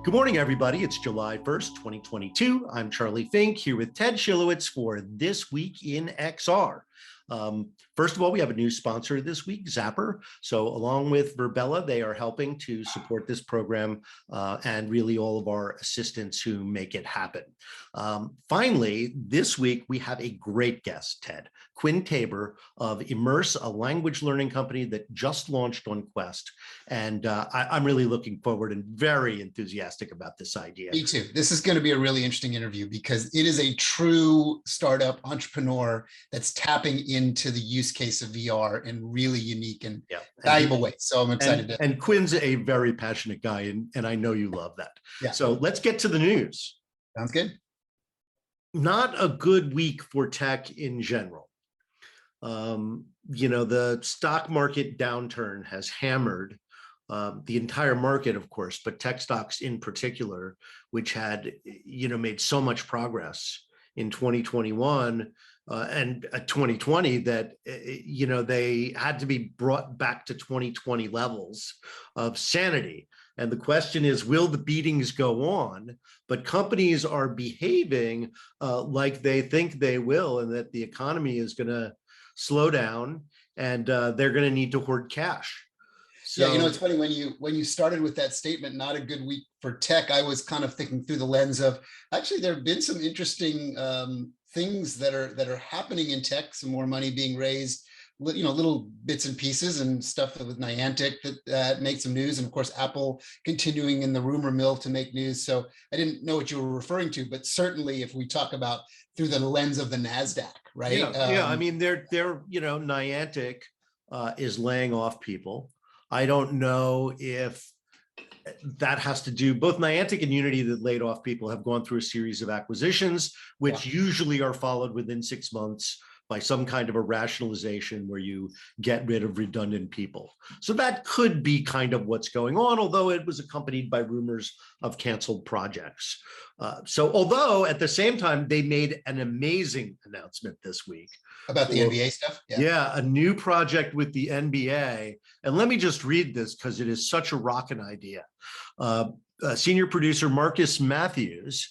Good morning, everybody. It's July 1st, 2022. I'm Charlie Fink here with Ted Schilowitz for This Week in XR. First of all, we have a new sponsor this week, Zapper. So along with Verbella, they are helping to support this program and really all of our assistants who make it happen. Finally, this week, we have a great guest, Ted. Quinn Taber of Immerse, a language learning company that just launched on Quest. And I'm really looking forward and very enthusiastic about this idea. Me too. This is going to be a really interesting interview because it is a true startup entrepreneur that's tapping into the use case of VR in really unique and valuable ways. So I'm excited. And Quinn's a very passionate guy, and I know you love that. Yeah. So let's get to the news. Sounds good. Not a good week for tech in general. The stock market downturn has hammered the entire market, of course, but tech stocks in particular, which had, made so much progress in 2021 and 2020 that, they had to be brought back to 2020 levels of sanity. And the question is, will the beatings go on? But companies are behaving like they think they will, and that the economy is going to slow down and they're going to need to hoard cash. So, yeah, it's funny when you started with that statement, not a good week for tech, I was kind of thinking through the lens of actually there have been some interesting things that are happening in tech, some more money being raised, little bits and pieces and stuff with Niantic that made some news, and of course Apple continuing in the rumor mill to make news. So I didn't know what you were referring to, but certainly if we talk about through the lens of the NASDAQ, right? I mean, they're Niantic is laying off people. I don't know if that has to do, both Niantic and Unity that laid off people have gone through a series of acquisitions, which usually are followed within 6 months by some kind of a rationalization where you get rid of redundant people. So that could be kind of what's going on, although it was accompanied by rumors of canceled projects. Although at the same time, they made an amazing announcement this week. About the NBA stuff? Yeah, a new project with the NBA. And let me just read this because it is such a rockin' idea. Senior producer Marcus Matthews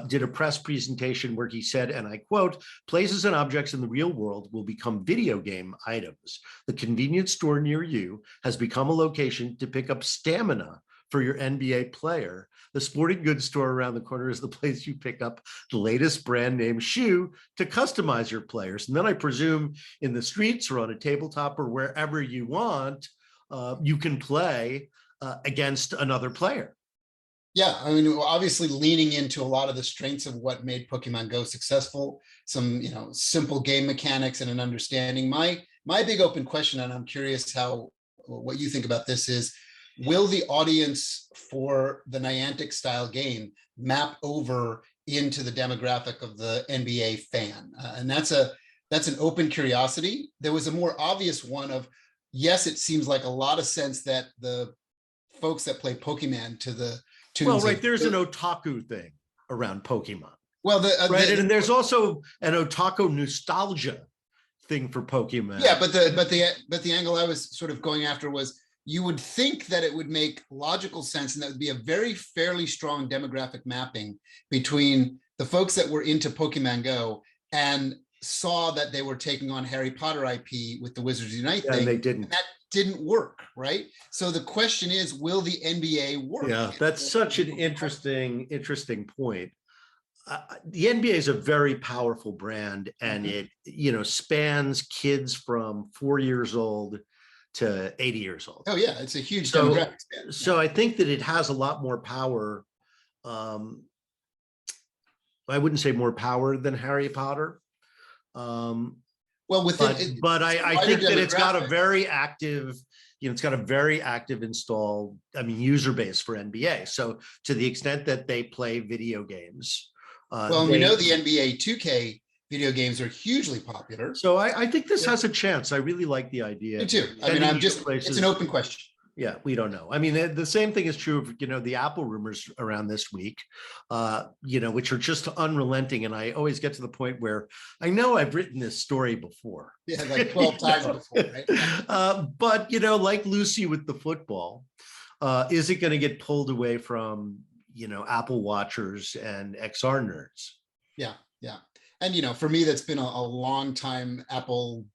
did a press presentation where he said, and I quote, "Places and objects in the real world will become video game items. The convenience store near you has become a location to pick up stamina for your NBA player. The sporting goods store around the corner is the place you pick up the latest brand name shoe to customize your players. And then I presume in the streets or on a tabletop or wherever you want, you can play against another player." Yeah, I mean, obviously leaning into a lot of the strengths of what made Pokemon Go successful, some simple game mechanics and an understanding. My big open question, and I'm curious what you think about this is, will the audience for the Niantic style game map over into the demographic of the NBA fan? And that's an open curiosity. There was a more obvious one of, yes, it seems like a lot of sense that the folks that play Pokemon to the there's an otaku thing around Pokemon. Well, and there's also an otaku nostalgia thing for Pokemon. Yeah, but the angle I was sort of going after was, you would think that it would make logical sense, and that would be a very fairly strong demographic mapping between the folks that were into Pokemon Go and saw that they were taking on Harry Potter IP with the Wizards Unite thing. And they didn't. And that didn't work, right? So the question is, will the NBA work? Yeah, that's such an interesting point. The NBA is a very powerful brand, and it spans kids from 4 years old to 80 years old. Oh yeah, it's a huge demographic span. So I think that it has a lot more power. I wouldn't say more power than Harry Potter. Well, but I think that it's got a very active, installed, user base for NBA. So to the extent that they play video games. We know the NBA 2K video games are hugely popular. So I think this has a chance. I really like the idea. Me too. It's an open question. Yeah, we don't know. I mean, the same thing is true of, the Apple rumors around this week, which are just unrelenting. And I always get to the point where I know I've written this story before. Yeah, like 12 times before, right? But, like Lucy with the football, is it going to get pulled away from, Apple watchers and XR nerds. Yeah, yeah. And for me, that's been a long time Apple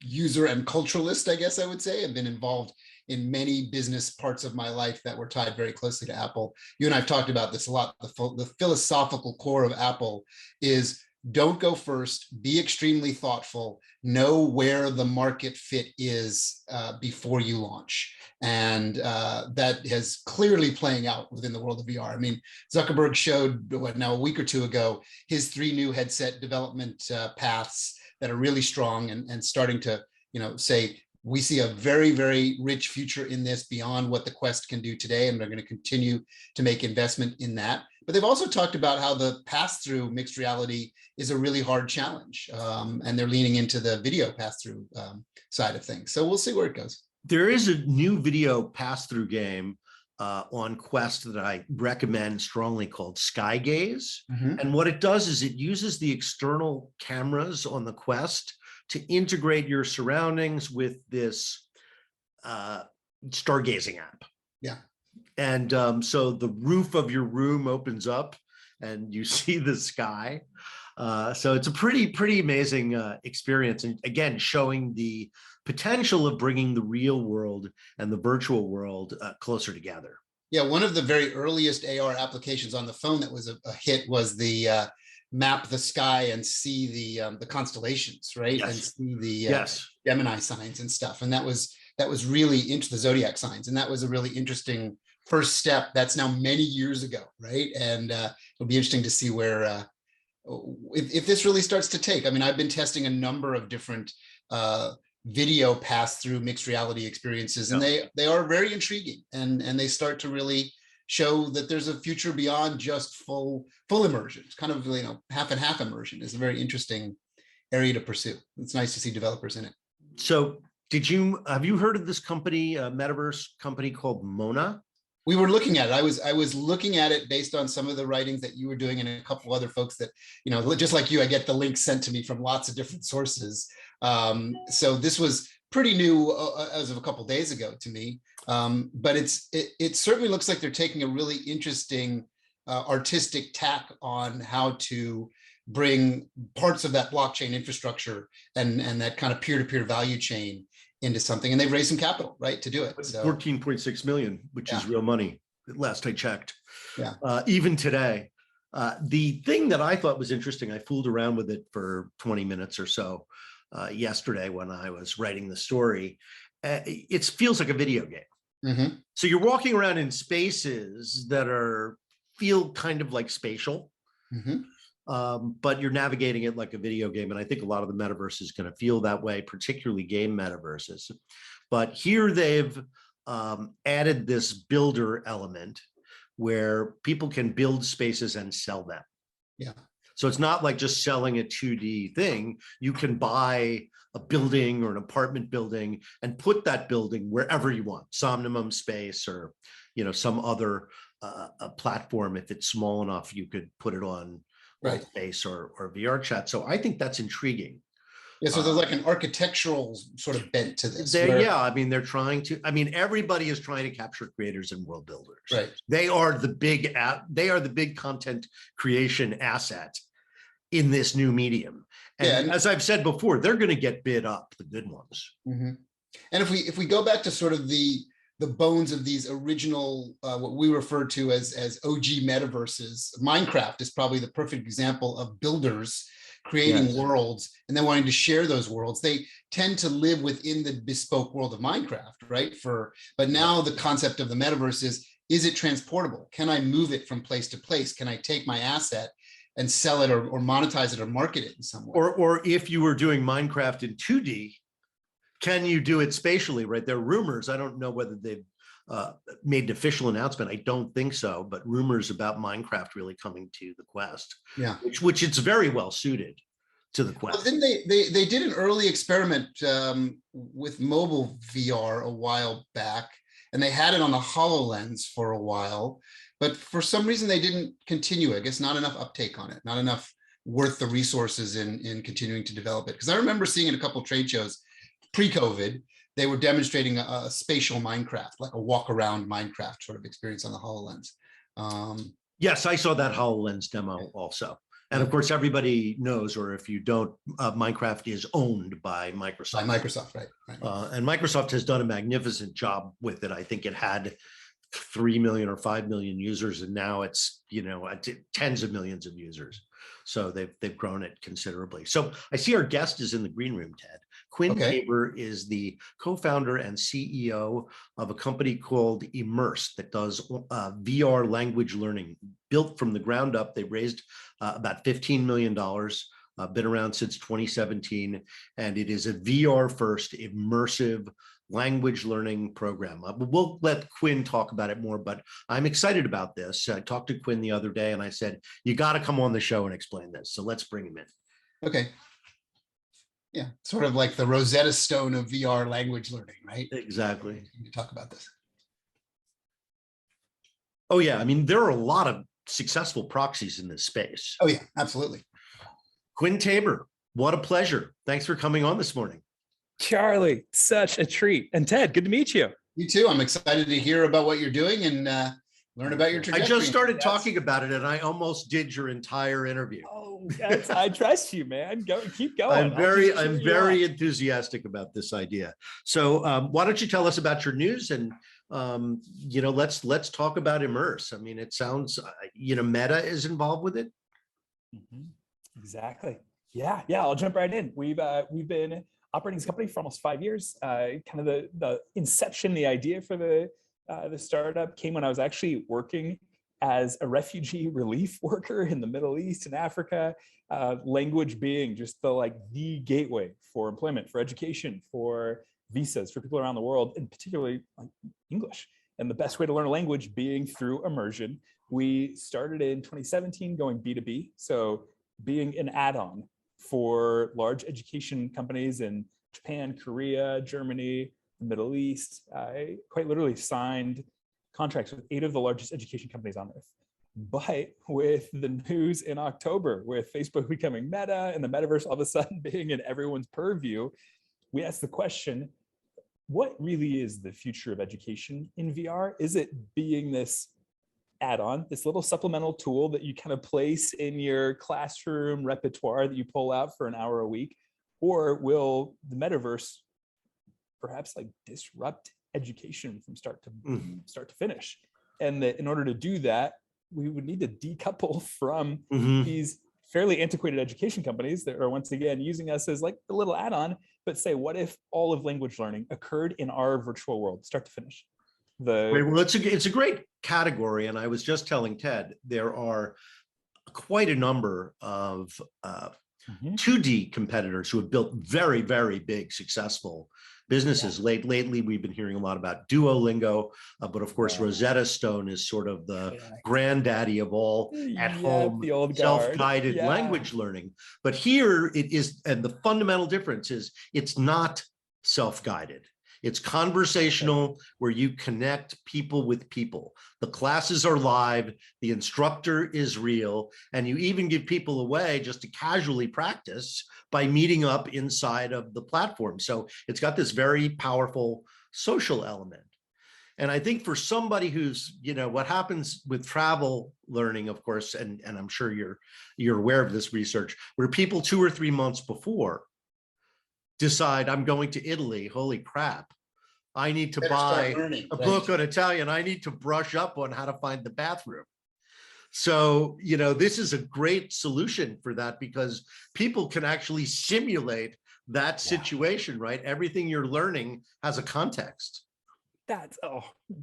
user and culturalist, I guess I would say. I've been involved in many business parts of my life that were tied very closely to Apple. You and I've talked about this a lot. The philosophical core of Apple is don't go first, be extremely thoughtful, know where the market fit is before you launch. And that has clearly playing out within the world of VR. I mean, Zuckerberg showed, a week or two ago, his 3 new headset development paths that are really strong and starting to, say, we see a very, very rich future in this beyond what the Quest can do today, and they're going to continue to make investment in that. But they've also talked about how the pass-through mixed reality is a really hard challenge, and they're leaning into the video pass-through side of things. So we'll see where it goes. There is a new video pass-through game on Quest that I recommend strongly called Sky Gaze. And what it does is it uses the external cameras on the Quest to integrate your surroundings with this stargazing app. Yeah. And so the roof of your room opens up and you see the sky. So it's a pretty amazing experience. And again, showing the potential of bringing the real world and the virtual world closer together. Yeah, one of the very earliest AR applications on the phone that was a hit was the map the sky and see the constellations, right? Yes. And see the Gemini signs and stuff. And that was really into the zodiac signs. And that was a really interesting first step. That's now many years ago, right? And it'll be interesting to see where if this really starts to take. I mean, I've been testing a number of different video pass-through mixed reality experiences, and they are very intriguing, and they start to really show that there's a future beyond just full immersion. It's kind of half and half immersion is a very interesting area to pursue. It's nice to see developers in it. So have you heard of this company, a metaverse company called Mona? We were looking at it. I was looking at it based on some of the writings that you were doing and a couple other folks that, just like you, I get the links sent to me from lots of different sources. So this was pretty new as of a couple of days ago to me. But it certainly looks like they're taking a really interesting artistic tack on how to bring parts of that blockchain infrastructure and that kind of peer-to-peer value chain into something, and they've raised some capital, right, to do it. So 14.6 million, which is real money, last I checked. Yeah. Even today. The thing that I thought was interesting, I fooled around with it for 20 minutes or so yesterday when I was writing the story. It feels like a video game. So you're walking around in spaces that feel kind of like spatial. But you're navigating it like a video game. And I think a lot of the metaverse is going to feel that way, particularly game metaverses. But here they've added this builder element where people can build spaces and sell them. Yeah. So it's not like just selling a 2D thing. You can buy a building or an apartment building and put that building wherever you want, Somnimum Space or, some other platform. If it's small enough, you could put it on Space or VR chat. So I think that's intriguing. Yeah, so there's like an architectural sort of bent to this. I mean, everybody is trying to capture creators and world builders. Right. They are the big content creation asset in this new medium. And as I've said before, they're going to get bid up, the good ones. And if we go back to sort of the bones of these original, what we refer to as OG metaverses, Minecraft is probably the perfect example of builders creating worlds and then wanting to share those worlds. They tend to live within the bespoke world of Minecraft, right? But now the concept of the metaverse is it transportable? Can I move it from place to place? Can I take my asset and sell it or monetize it or market it in some way? Or if you were doing Minecraft in 2D, can you do it spatially, right? There are rumors. I don't know whether they've made an official announcement. I don't think so, but rumors about Minecraft really coming to the Quest. Yeah, which it's very well suited to the Quest. Well, then they did an early experiment with mobile VR a while back, and they had it on the HoloLens for a while, but for some reason they didn't continue. I guess not enough uptake on it, not enough worth the resources in continuing to develop it. Because I remember seeing at a couple of trade shows pre-COVID, they were demonstrating a spatial Minecraft, like a walk around Minecraft sort of experience on the HoloLens. Yes, I saw that HoloLens demo also. And of course, everybody knows, or if you don't, Minecraft is owned by Microsoft. By Microsoft, right? And Microsoft has done a magnificent job with it. I think it had 3 million or 5 million users, and now it's, tens of millions of users. So they've grown it considerably. So I see our guest is in the green room, Ted. Quinn Taber is the co-founder and CEO of a company called Immerse that does VR language learning, built from the ground up. They raised about $15 million. Been around since 2017, and it is a VR first immersive language learning program. We'll let Quinn talk about it more, but I'm excited about this. I talked to Quinn the other day and I said, you got to come on the show and explain this. So let's bring him in. Okay. Yeah, sort of like the Rosetta Stone of VR language learning, right? Exactly. You talk about this. Oh yeah, I mean, there are a lot of successful proxies in this space. Oh yeah, absolutely. Quinn Taber, what a pleasure. Thanks for coming on this morning. Charlie, such a treat. And Ted, good to meet you. You too. I'm excited to hear about what you're doing and learn about your trajectory. I just started talking about it and I almost did your entire interview. Oh, I trust you, man. Keep going. I'm very enthusiastic about this idea. So why don't you tell us about your news, and let's talk about Immerse. I mean, it sounds, Meta is involved with it. Exactly. Yeah. I'll jump right in. We've been operating this company for almost 5 years. Kind of the inception, the idea for the startup came when I was actually working as a refugee relief worker in the Middle East and Africa. Language being just the gateway for employment, for education, for visas for people around the world, and particularly English. And the best way to learn a language being through immersion. We started in 2017 going B2B, so being an add-on for large education companies in Japan, Korea, Germany, the Middle East. I quite literally signed contracts with 8 of the largest education companies on earth. But with the news in October, with Facebook becoming Meta and the metaverse all of a sudden being in everyone's purview, we asked the question, what really is the future of education in VR? Is it being this add-on, this little supplemental tool that you kind of place in your classroom repertoire that you pull out for an hour a week? Or will the metaverse perhaps disrupt education from start to finish? And that in order to do that, we would need to decouple from these fairly antiquated education companies that are once again using us as a little add-on, but say, what if all of language learning occurred in our virtual world, start to finish? Well, it's a great category. And I was just telling Ted, there are quite a number of 2D competitors who have built very, very big, successful businesses. Lately, we've been hearing a lot about Duolingo, but of course, Rosetta Stone is sort of the granddaddy of all at-home self-guided language learning. But here it is, and the fundamental difference is it's not self-guided. It's conversational, where you connect people with people. The classes are live, the instructor is real, and you even give people a way just to casually practice by meeting up inside of the platform. So it's got this very powerful social element. And I think for somebody who's, what happens with travel learning, of course, and I'm sure you're aware of this research, where people 2 or 3 months before decide, I'm going to Italy, holy crap, I need to buy a book on Italian. I need to brush up on how to find the bathroom. So, this is a great solution for that, because people can actually simulate that situation, right? Everything you're learning has a context.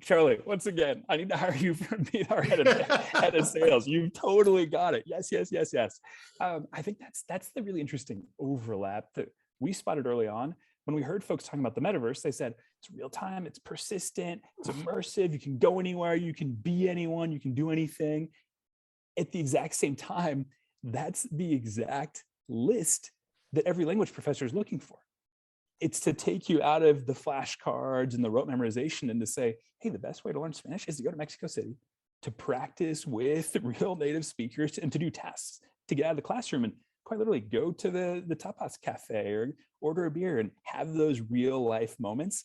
Charlie, once again, I need to hire you for me, our head of sales. You totally got it. Yes. I think that's the really interesting overlap that we spotted early on. When we heard folks talking about the metaverse, they said, it's real time, it's persistent, it's immersive, you can go anywhere, you can be anyone, you can do anything. At the exact same time, that's the exact list that every language professor is looking for. It's to take you out of the flashcards and the rote memorization and to say, hey, the best way to learn Spanish is to go to Mexico City, to practice with real native speakers and to do tasks, to get out of the classroom and quite literally go to the tapas cafe or order a beer and have those real life moments.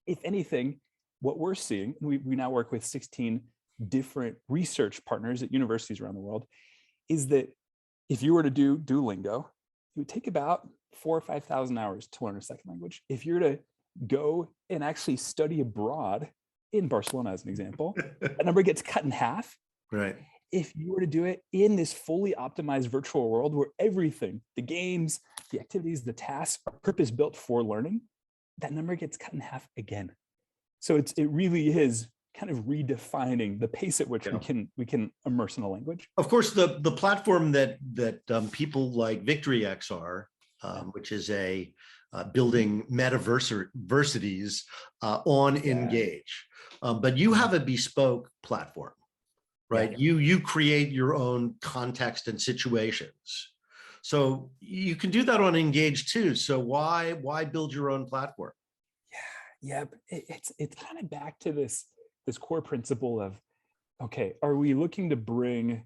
If anything, what we're seeing, we now work with 16 different research partners at universities around the world is that if you were to do Duolingo, it would take about 4,000 or 5,000 hours to learn a second language. If you're to go and actually study abroad in Barcelona, as an example, that number gets cut in half. Right. If you were to do it in this fully optimized virtual world where everything, the games, the activities, the tasks are purpose built for learning, that number gets cut in half again. So it really is kind of redefining the pace at which we can immerse in a language. Of course, the platform that people like VictoryX are, which is a building metaversities on Engage, but you have a bespoke platform, right? You create your own context and situations, so you can do that on Engage too. So why build your own platform? Yeah, it's kind of back to this core principle of, okay, are we looking to bring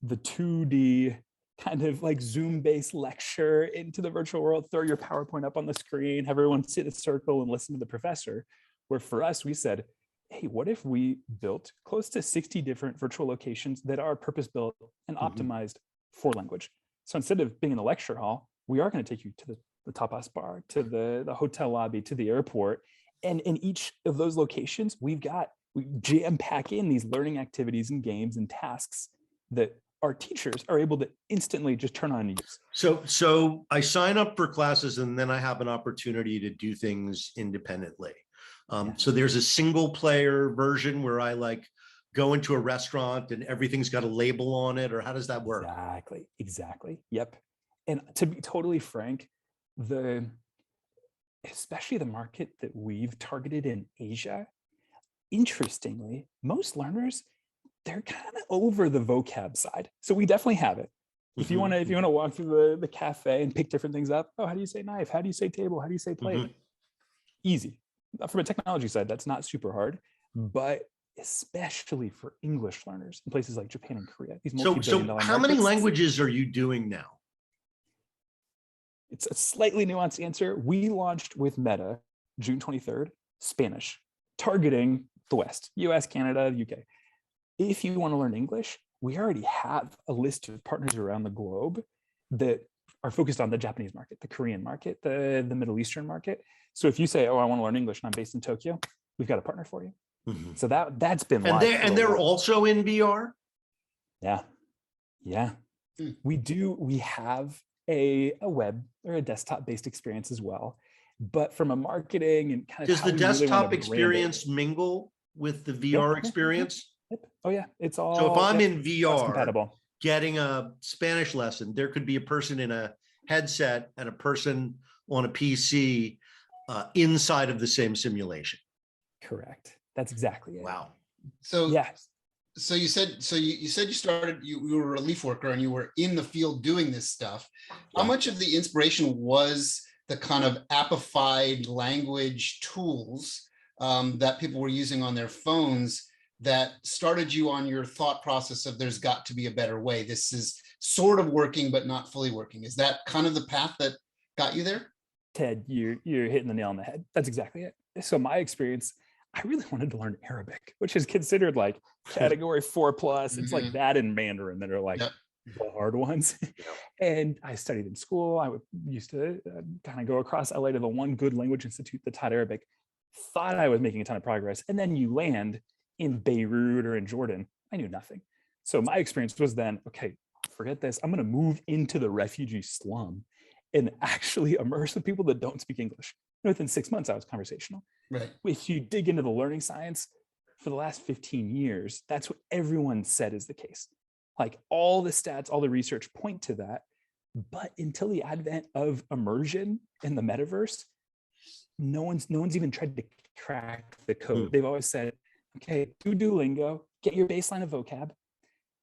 the 2D kind of like Zoom-based lecture into the virtual world, throw your PowerPoint up on the screen, have everyone sit in a circle and listen to the professor? Where for us, we said, hey, what if we built close to 60 different virtual locations that are purpose-built and optimized for language? So instead of being in the lecture hall, we are going to take you to the tapas bar, to the hotel lobby, to the airport. And in each of those locations, we jam pack in these learning activities and games and tasks that our teachers are able to instantly just turn on and use. So I sign up for classes and then I have an opportunity to do things independently. So there's a single player version where I like go into a restaurant and everything's got a label on it, or how does that work? Exactly. Yep. And to be totally frank, especially the market that we've targeted in Asia, interestingly, most learners, they're kind of over the vocab side. So we definitely have it. If you want to walk through the cafe and pick different things up, how do you say knife? How do you say table? How do you say plate? Easy. From a technology side, that's not super hard, but especially for English learners in places like Japan and Korea. So how many languages are you doing now? It's a slightly nuanced answer. We launched with Meta June 23rd, Spanish, targeting the West, US, Canada, UK. If you want to learn English, we already have a list of partners around the globe that are focused on the Japanese market, the Korean market, the Middle Eastern market. So if you say, oh, I want to learn English and I'm based in Tokyo, we've got a partner for you. So that's been live. And they're also in VR? Yeah. We have a web or a desktop-based experience as well. But from a marketing and kind of does the desktop experience mingle with the VR experience? Yep. Oh yeah, it's all. So if I'm in VR compatible, getting a Spanish lesson, there could be a person in a headset and a person on a PC inside of the same simulation. Correct. That's exactly it. Wow. So you said you started, you were a relief worker and you were in the field doing this stuff. How much of the inspiration was the kind of appified language tools that people were using on their phones that started you on your thought process of there's got to be a better way? This is sort of working, but not fully working. Is that kind of the path that got you there? Ted, you're hitting the nail on the head. That's exactly it. So my experience, I really wanted to learn Arabic, which is considered like category 4+. It's like that in Mandarin that are like the hard ones. And I studied in school. I used to kind of go across LA to the one good language institute that taught Arabic. Thought I was making a ton of progress. And then you land in Beirut or in Jordan. I knew nothing. So my experience was then, okay, forget this. I'm going to move into the refugee slum and actually immerse with people that don't speak English. Within 6 months, I was conversational. Right. If you dig into the learning science for the last 15 years, that's what everyone said is the case. Like all the stats, all the research point to that. But until the advent of immersion in the metaverse, no one's even tried to crack the code. They've always said, okay, do Duolingo, get your baseline of vocab.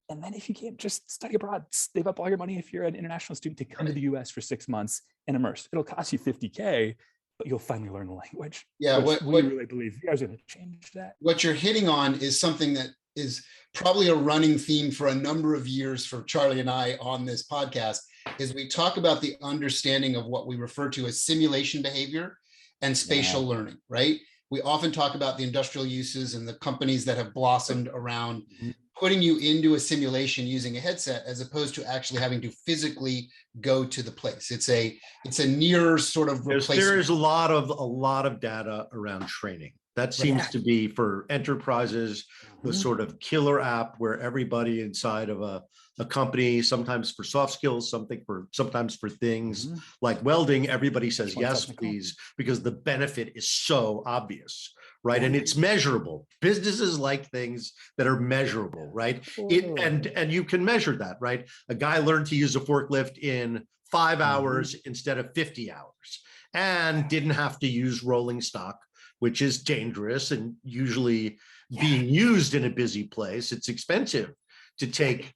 And then if you can't, just study abroad, save up all your money if you're an international student to come to the US for 6 months and immerse. It'll cost you $50K, but you'll finally learn the language. Yeah, we really believe you guys are going to change that. What you're hitting on is something that is probably a running theme for a number of years for Charlie and I on this podcast, is we talk about the understanding of what we refer to as simulation behavior and spatial learning, right? we often talk about the industrial uses and the companies that have blossomed around Mhm. putting you into a simulation using a headset, as opposed to actually having to physically go to the place. It's a near sort of There replacement. is a lot of data around training. That seems to be for enterprises, the Mhm. sort of killer app where everybody inside of a company, sometimes for soft skills, sometimes for things Mhm. like welding, everybody says, More yes, technical. please, because the benefit is so obvious, right? Yeah. And it's measurable. Businesses like things that are measurable, right? And you can measure that, right? A guy learned to use a forklift in 5 hours instead of 50 hours and didn't have to use rolling stock, which is dangerous and usually being used in a busy place. It's expensive to take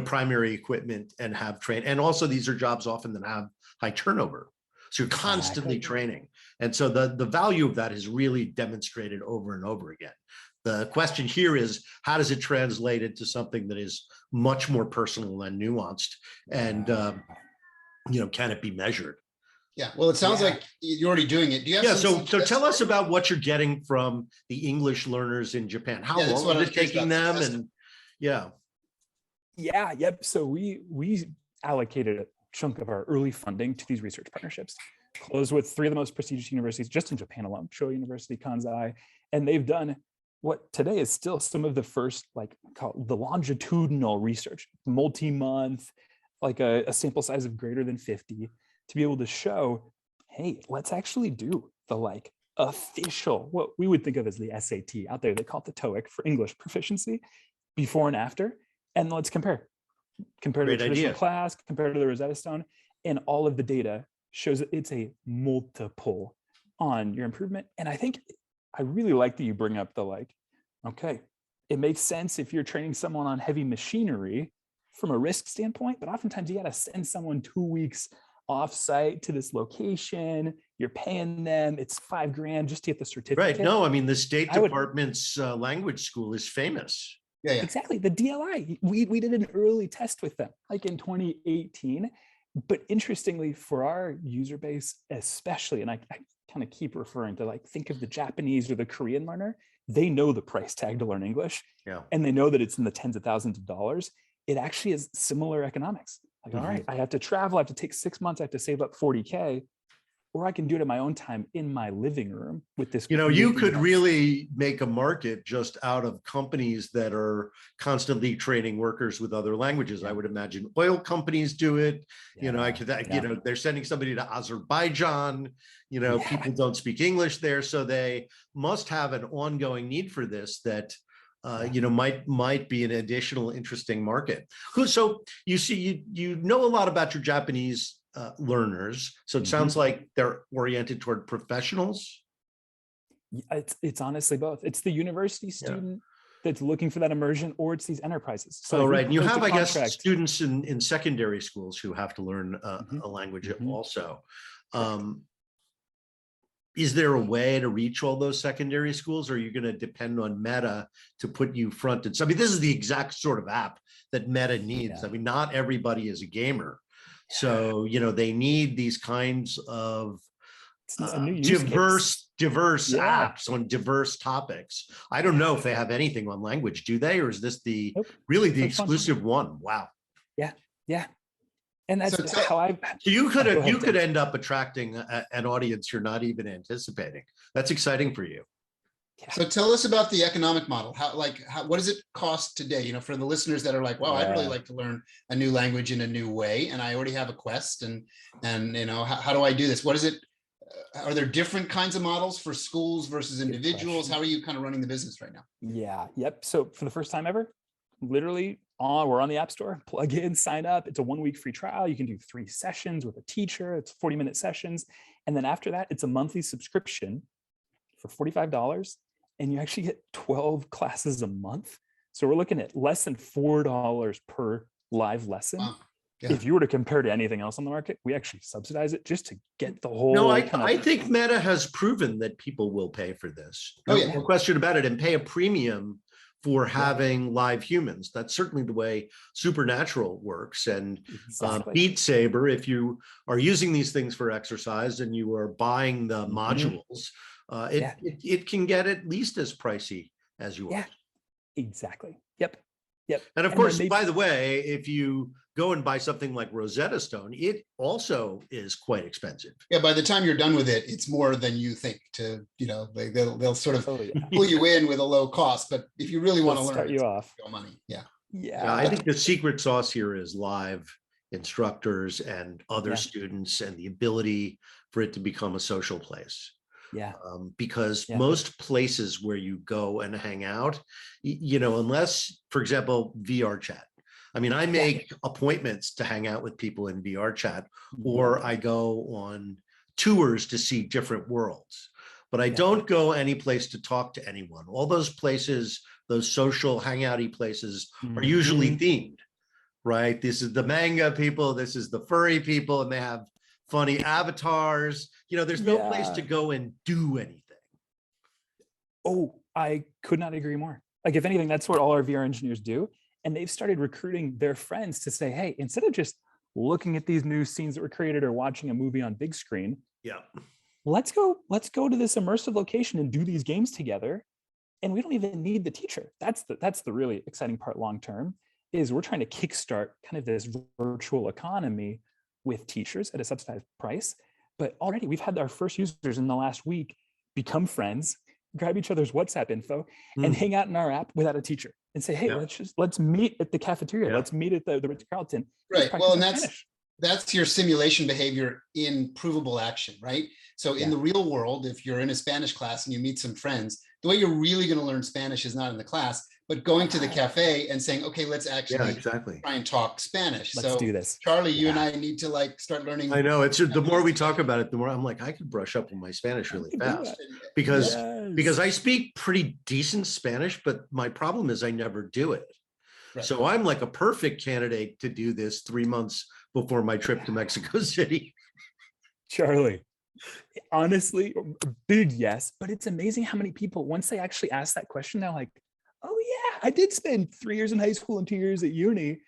primary equipment and have train. And also these are jobs often that have high turnover. So you're constantly training. And so the value of that is really demonstrated over and over again. The question here is, how does it translate into something that is much more personal and nuanced? And, can it be measured? Yeah, well, it sounds like you're already doing it. Do you have so tell us about what you're getting from the English learners in Japan. How long is it taking them? And Yep. So we allocated a chunk of our early funding to these research partnerships, closed with 3 of the most prestigious universities just in Japan alone, Showa University, Kansai, and they've done what today is still some of the first, like, called the longitudinal research, multi-month, like a sample size of greater than 50, to be able to show, hey, let's actually do the like official, what we would think of as the SAT out there. They call it the TOEIC for English proficiency, before and after. And let's compare to a traditional class, compare to the Rosetta Stone, and all of the data shows that it's a multiple on your improvement. And I really like that you bring up the like, okay, it makes sense if you're training someone on heavy machinery from a risk standpoint, but oftentimes you got to send someone 2 weeks off-site to this location. You're paying them, it's $5,000 just to get the certificate. Right. No, I mean, the State Department's language school is famous. Yeah. Exactly. The DLI, we did an early test with them, like in 2018. But interestingly, for our user base, especially, and I kind of keep referring to, like, think of the Japanese or the Korean learner, they know the price tag to learn English. Yeah. And they know that it's in the tens of thousands of dollars. It actually is similar economics. Like, all right, I have to travel, I have to take 6 months, I have to save up 40K, or I can do it at my own time in my living room with this. You could really make a market just out of companies that are constantly training workers with other languages. I would imagine oil companies do it. They're sending somebody to Azerbaijan. People don't speak English there, so they must have an ongoing need for this that might be an additional interesting market. So you see, you know a lot about your Japanese learners. So it sounds like they're oriented toward professionals. It's honestly both. It's the university student that's looking for that immersion, or it's these enterprises. So right, and you have, I guess, students in secondary schools who have to learn a language also. Is there a way to reach all those secondary schools, or are you going to depend on Meta to put you front and? So, I mean, this is the exact sort of app that Meta needs. I mean, not everybody is a gamer. So, they need these kinds of diverse apps on diverse topics. I don't know if they have anything on language, do they? Or is this really the exclusive one? Wow. Yeah. And that's how So you could end up attracting an audience you're not even anticipating. That's exciting for you. So tell us about the economic model. What does it cost today? For the listeners that are like, wow, I'd really like to learn a new language in a new way, and I already have a Quest, and how do I do this? What is it? Are there different kinds of models for schools versus individuals? How are you kind of running the business right now? Yep. So for the first time ever, literally, we're on the App Store, plug in, sign up. It's a 1-week free trial. You can do 3 sessions with a teacher. It's 40-minute sessions. And then after that, it's a monthly subscription for $45. And you actually get 12 classes a month. So we're looking at less than $4 per live lesson. Wow. Yeah. If you were to compare to anything else on the market, we actually subsidize it just to get the whole. No, I think Meta has proven that people will pay for this. No question about it, and pay a premium for having live humans. That's certainly the way Supernatural works. And Beat Saber, if you are using these things for exercise and you are buying the modules, it can get at least as pricey as yours. Yeah, exactly. Yep. And of And course, then by the way, if you go and buy something like Rosetta Stone, it also is quite expensive. Yeah, by the time you're done with it, it's more than you think. They'll sort of Oh yeah. pull you in with a low cost. But if you really want to learn, Start you off. real money. Yeah. Yeah, I think the secret sauce here is live instructors and other Yeah. students and the ability for it to become a social place. Yeah. Because Yeah. most places where you go and hang out, unless, for example, VR chat. I mean, I make appointments to hang out with people in VR chat, or I go on tours to see different worlds, but I don't go any place to talk to anyone. All those places, those social hangouty places are usually themed, right? This is the manga people, this is the furry people, and they have funny avatars. There's no place to go and do anything. Oh, I could not agree more. Like, if anything, that's what all our VR engineers do. And they've started recruiting their friends to say, hey, instead of just looking at these new scenes that were created or watching a movie on big screen, let's go to this immersive location and do these games together. And we don't even need the teacher. That's the really exciting part long term, is we're trying to kickstart kind of this virtual economy with teachers at a subsidized price. But already we've had our first users in the last week become friends, grab each other's WhatsApp info, and hang out in our app without a teacher and say, hey, let's meet at the cafeteria. Let's meet at the Ritz-Carlton. Right. Well, and that's your simulation behavior in provable action, right? So in the real world, if you're in a Spanish class and you meet some friends, the way you're really going to learn Spanish is not in the class, but going to the cafe and saying, okay, let's actually try and talk Spanish. Let's do this. Charlie, you and I need to start learning. I know, it's the more we talk about it, the more I'm like, I could brush up on my Spanish really fast because I speak pretty decent Spanish, but my problem is I never do it. Right. So I'm like a perfect candidate to do this 3 months before my trip to Mexico City. Charlie, honestly, big yes, but it's amazing how many people, once they actually ask that question, they're like, oh yeah, I did spend 3 years in high school and 2 years at uni,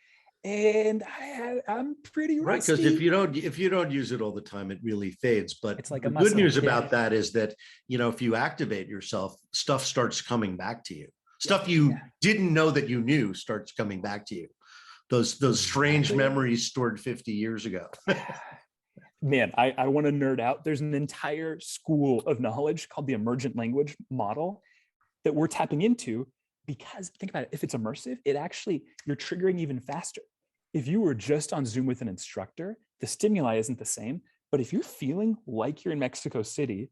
and I'm pretty rusty. Right, because if you don't use it all the time, it really fades. But it's like the good news about that is that, if you activate yourself, stuff starts coming back to you. Stuff you didn't know that you knew starts coming back to you. Those strange memories stored 50 years ago. Man, I want to nerd out. There's an entire school of knowledge called the emergent language model that we're tapping into, because think about it, if it's immersive, you're triggering even faster. If you were just on Zoom with an instructor, the stimuli isn't the same. But if you're feeling like you're in Mexico City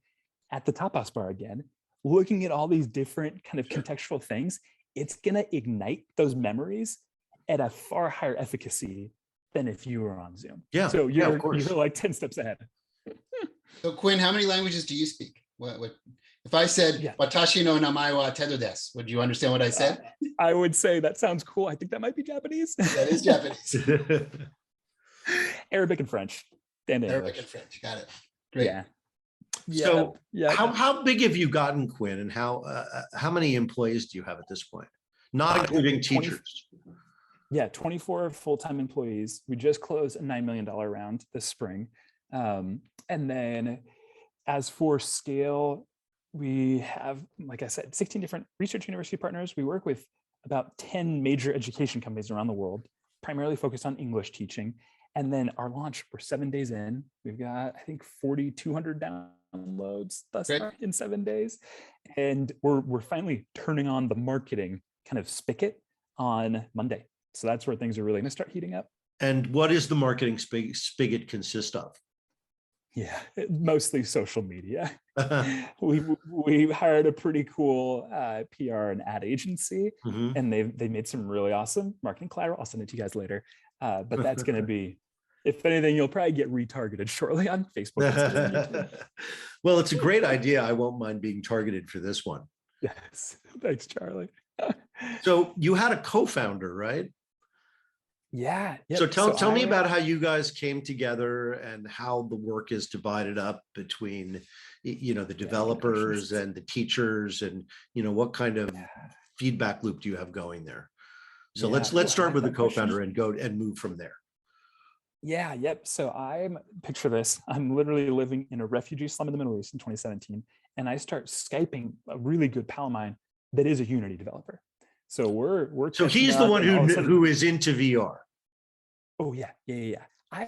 at the tapas bar again, looking at all these different kind of contextual things, it's going to ignite those memories at a far higher efficacy than if you were on Zoom. Yeah. So you're like 10 steps ahead. So Quinn, how many languages do you speak? What if I said Watashi no namae wa Tedo desu, would you understand what I said? I would say that sounds cool. I think that might be Japanese. That is Japanese. Arabic and French. Arabic and French. Got it. Great. Yeah. So how big have you gotten, Quinn, and how many employees do you have at this point? Not including teachers. 24 full-time employees. We just closed a $9 million round this spring. And then as for scale, we have, like I said, 16 different research university partners. We work with about 10 major education companies around the world, primarily focused on English teaching. And then our launch, we're 7 days in. We've got, I think, 4,200 downloads thus far in 7 days. And we're finally turning on the marketing kind of spigot on Monday. So that's where things are really going to start heating up. And what is the marketing spigot consist of? Yeah, mostly social media. we hired a pretty cool PR and ad agency, and they made some really awesome marketing collateral. I'll send it to you guys later. But that's going to be, if anything, you'll probably get retargeted shortly on Facebook. Well, it's a great idea. I won't mind being targeted for this one. Yes, thanks, Charlie. So you had a co-founder, right? Yeah. Yep. So tell me about how you guys came together and how the work is divided up between, the developers and the teachers, and what kind of feedback loop do you have going there? So let's start with the co-founder and go and move from there. Yeah. Yep. So picture this. I'm literally living in a refugee slum in the Middle East in 2017, and I start Skyping a really good pal of mine that is a Unity developer. So we're So catching he's the up, one and all of a sudden- who is into VR. Oh yeah. I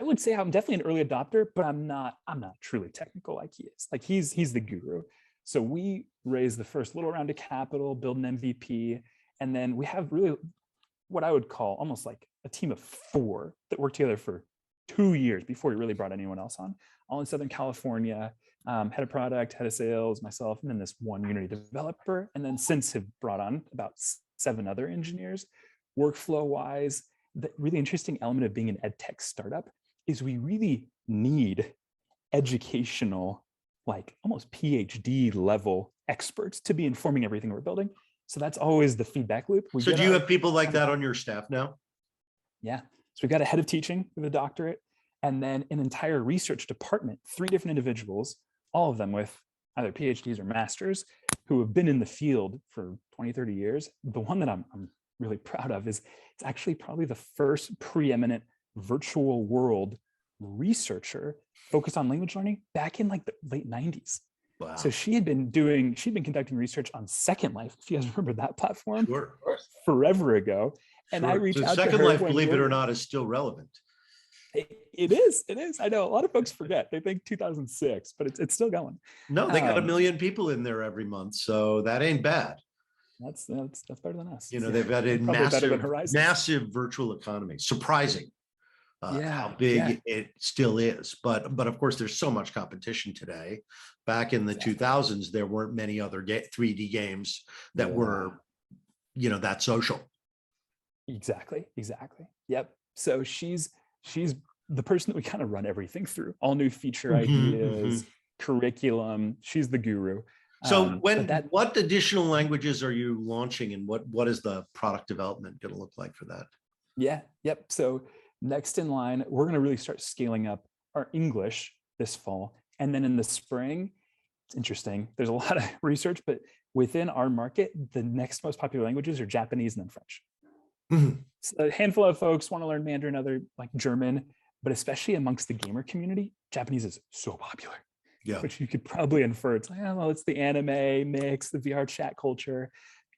would say I'm definitely an early adopter, but I'm not truly technical like he is. Like he's the guru. So we raised the first little round of capital, build an MVP, and then we have really what I would call almost like a team of 4 that worked together for 2 years before we really brought anyone else on, all in Southern California. Head of product, head of sales, myself, and then this one Unity developer. And then since have brought on about 7 other engineers. Workflow wise, the really interesting element of being an ed tech startup is we really need educational, like almost PhD level experts to be informing everything we're building. So that's always the feedback loop. So do you have people like that on your staff now? Yeah. So we've got a head of teaching with a doctorate, and then an entire research department, 3 different individuals, all of them with either PhDs or masters, who have been in the field for 20, 30 years. The one that I'm really proud of is it's actually probably the first preeminent virtual world researcher focused on language learning back in like the late 90s. Wow. So she'd been conducting research on Second Life, if you guys remember that platform, Sure. forever ago. And Sure. I reached So out Second to her Life, when believe it we're- or not, is still relevant. It is. I know a lot of folks forget. They think 2006, but it's still going. No, they got 1 million people in there every month, so that ain't bad. That's better than us. You know, they've got a Probably better than Horizon. massive virtual economy. Surprising how big it still is. But of course, there's so much competition today. Back in the 2000s, there weren't many other 3D games that were, that social. Exactly. Yep. So she's the person that we kind of run everything through. All new feature ideas, curriculum. She's the guru. So what additional languages are you launching, and what is the product development going to look like for that? Yeah. Yep. So next in line, we're going to really start scaling up our English this fall. And then in the spring, it's interesting. There's a lot of research, but within our market, the next most popular languages are Japanese and then French. So a handful of folks want to learn Mandarin, other like German, but especially amongst the gamer community, Japanese is so popular. Yeah. Which you could probably infer. It's like, oh, well, it's the anime mix, the VR chat culture.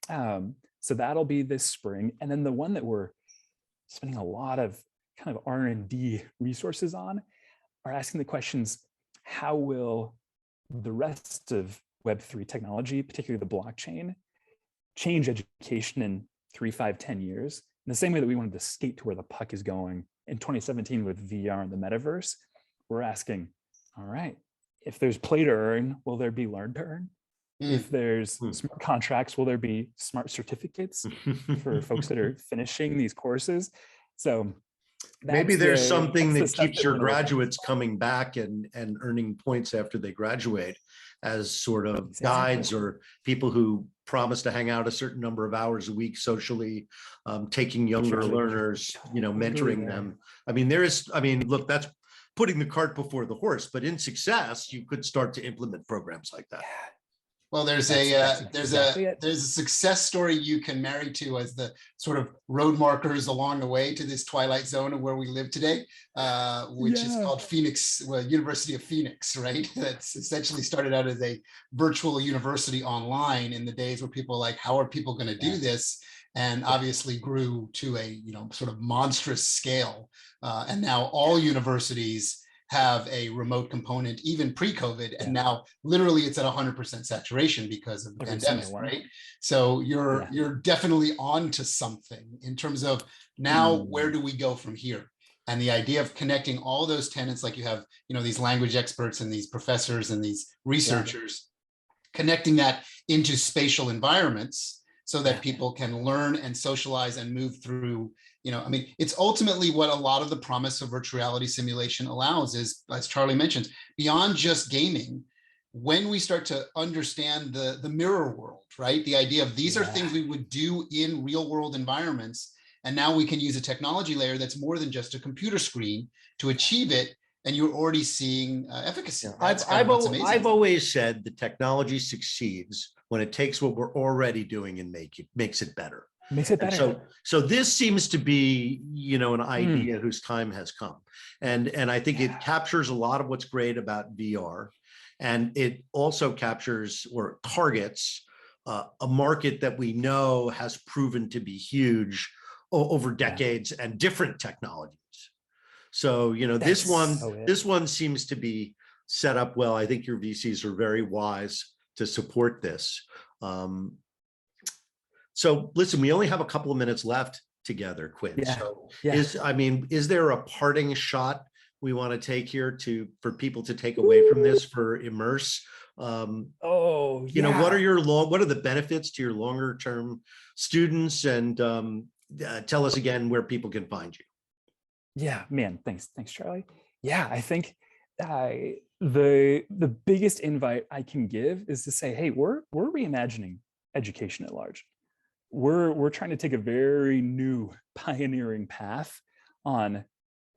So that'll be this spring. And then the one that we're spending a lot of kind of R&D resources on are asking the questions, how will the rest of Web3 technology, particularly the blockchain, change education in 3, 5, 10 years? In the same way that we wanted to skate to where the puck is going in 2017 with VR and the metaverse, we're asking, all right, if there's play to earn, will there be learn to earn? If there's smart contracts, will there be smart certificates for folks that are finishing these courses? So maybe there's something that stuff keeps we're your gonna look at. graduates coming back and earning points after they graduate as sort of guides or people who promise to hang out a certain number of hours a week socially, taking younger learners, mentoring them. I mean, look, that's putting the cart before the horse, but in success, you could start to implement programs like that. Well, there's a success story you can marry to as the sort of road markers along the way to this twilight zone of where we live today, which is called University of Phoenix, right? That's essentially started out as a virtual university online in the days where people were like, how are people going to do this? And obviously grew to a sort of monstrous scale. And now all universities have a remote component, even pre-COVID, and now literally it's at 100% saturation because of the pandemic, right? So you're definitely on to something in terms of now where do we go from here? And the idea of connecting all those tenants, like you have, these language experts and these professors and these researchers, connecting that into spatial environments so that people can learn and socialize and move through. It's ultimately what a lot of the promise of virtual reality simulation allows is, as Charlie mentioned, beyond just gaming, when we start to understand the mirror world, right? The idea of these are things we would do in real world environments. And now we can use a technology layer that's more than just a computer screen to achieve it. And you're already seeing efficacy. I've always said the technology succeeds when it takes what we're already doing and makes it better. Makes it better. So this seems to be, an idea whose time has come. And I think it captures a lot of what's great about VR. And it also captures or targets a market that we know has proven to be huge over decades and different technologies. So, this one seems to be set up well. I think your VCs are very wise to support this. So listen, we only have a couple of minutes left together, Quinn. So is there a parting shot we want to take here for people to take away from this for Immerse? What are what are the benefits to your longer term students, and tell us again where people can find you. Yeah, man, thanks, Charlie. Yeah, I think the biggest invite I can give is to say, hey, we're reimagining education at large. We're trying to take a very new pioneering path on,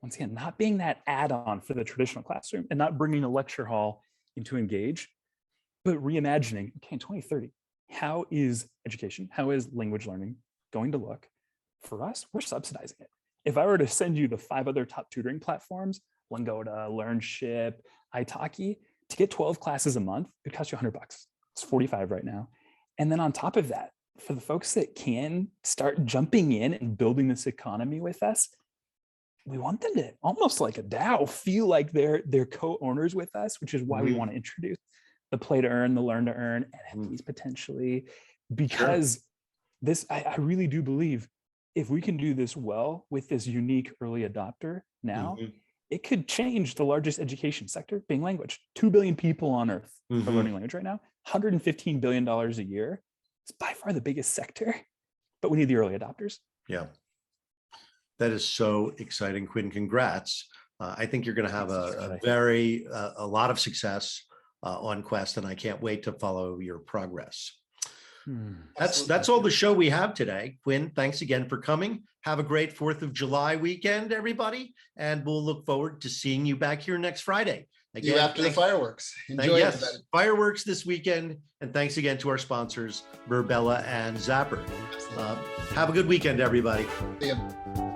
once again, not being that add-on for the traditional classroom and not bringing a lecture hall into Engage, but reimagining, okay, in 2030, how is education, how is language learning going to look? For us, we're subsidizing it. If I were to send you the 5 other top tutoring platforms, Lingoda, LearnShip, Italki, to get 12 classes a month, it costs you $100. It's 45 right now. And then on top of that, for the folks that can start jumping in and building this economy with us, we want them to, almost like a DAO, feel like they're co-owners with us, which is why we want to introduce the play to earn, the learn to earn, NFTs potentially, because this, I really do believe if we can do this well with this unique early adopter now, it could change the largest education sector, being language. 2 billion people on earth are learning language right now, $115 billion a year. It's by far the biggest sector, but we need the early adopters. Yeah. That is so exciting, Quinn. Congrats. I think you're going to have a lot of success on Quest, and I can't wait to follow your progress. That's all the show we have today. Quinn, thanks again for coming. Have a great 4th of July weekend, everybody, and we'll look forward to seeing you back here next Friday. Again, after the fireworks. Enjoy it. Fireworks this weekend, and thanks again to our sponsors, Burbella and Zapper. Have a good weekend, everybody. See ya.